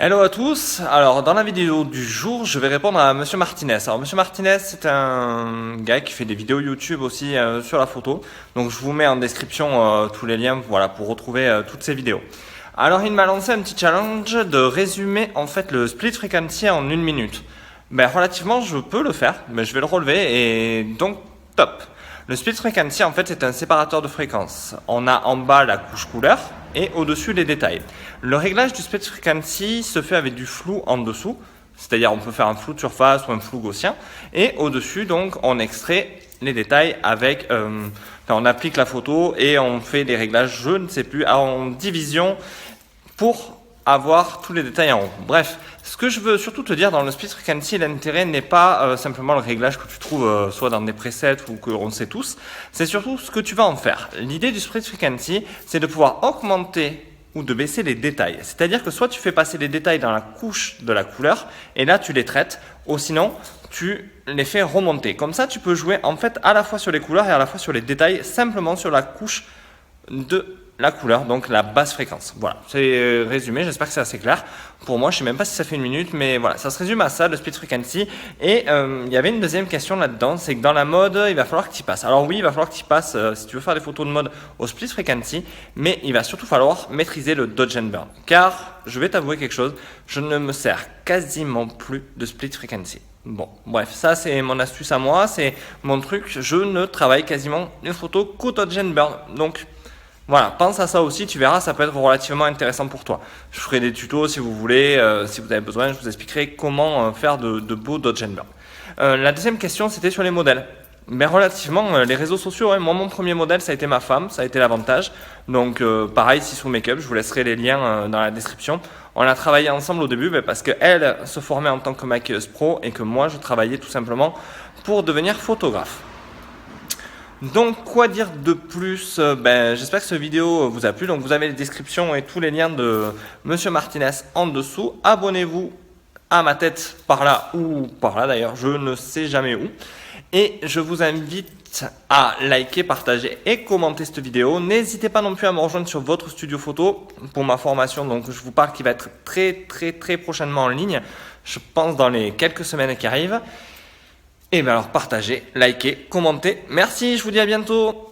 Hello à tous. Alors, dans la vidéo du jour, je vais répondre à Monsieur Martinez. Alors, Monsieur Martinez, c'est un gars qui fait des vidéos YouTube aussi sur la photo. Donc, je vous mets en description tous les liens, voilà, pour retrouver toutes ces vidéos. Alors, il m'a lancé un petit challenge de résumer en fait le split frequency en 1 minute. Ben, relativement, je peux le faire, mais je vais le relever et donc top. Le split frequency, en fait, c'est un séparateur de fréquences. On a en bas la couche couleur et au-dessus les détails. Le réglage du split frequency se fait avec du flou en dessous, c'est-à-dire on peut faire un flou de surface ou un flou gaussien, et au-dessus, donc, on extrait les détails avec, on applique la photo et on fait des réglages, je ne sais plus, en division pour avoir tous les détails en haut. Bref, ce que je veux surtout te dire dans le split frequency, l'intérêt n'est pas simplement le réglage que tu trouves soit dans des presets ou qu'on sait tous, c'est surtout ce que tu vas en faire. L'idée du split frequency, c'est de pouvoir augmenter ou de baisser les détails. C'est-à-dire que soit tu fais passer les détails dans la couche de la couleur et là tu les traites, ou sinon tu les fais remonter. Comme ça, tu peux jouer en fait à la fois sur les couleurs et à la fois sur les détails, simplement sur la couche de la couleur, donc la basse fréquence. Voilà, c'est résumé, j'espère que c'est assez clair. Pour moi, je sais même pas si ça fait 1 minute, mais voilà, ça se résume à ça, le split frequency. Et il y avait une deuxième question là-dedans, c'est que dans la mode, il va falloir que tu y passes. Alors oui, il va falloir que tu y passes si tu veux faire des photos de mode au split frequency, mais il va surtout falloir maîtriser le dodge and burn. Car, je vais t'avouer quelque chose, je ne me sers quasiment plus de split frequency. Bon, bref, ça c'est mon astuce à moi, c'est mon truc, je ne travaille quasiment les photos qu'au dodge and burn. Donc, voilà, pense à ça aussi, tu verras, ça peut être relativement intéressant pour toi. Je ferai des tutos si vous voulez, si vous avez besoin, je vous expliquerai comment faire de beaux dodge and burn. La deuxième question, c'était sur les modèles. Mais relativement, les réseaux sociaux, ouais, moi mon premier modèle ça a été ma femme, ça a été l'avantage. Donc pareil, si sous Makeup, je vous laisserai les liens dans la description. On a travaillé ensemble au début parce qu'elle se formait en tant que maquilleuse pro et que moi je travaillais tout simplement pour devenir photographe. Donc quoi dire de plus? J'espère que cette vidéo vous a plu. Donc vous avez les descriptions et tous les liens de Monsieur Martinez en dessous. Abonnez-vous à ma tête par là ou par là d'ailleurs, je ne sais jamais où. Et je vous invite à liker, partager et commenter cette vidéo. N'hésitez pas non plus à me rejoindre sur votre studio photo pour ma formation. Donc je vous parle qui va être très prochainement en ligne. Je pense dans les quelques semaines qui arrivent. Et bien alors partagez, likez, commentez. Merci, je vous dis à bientôt.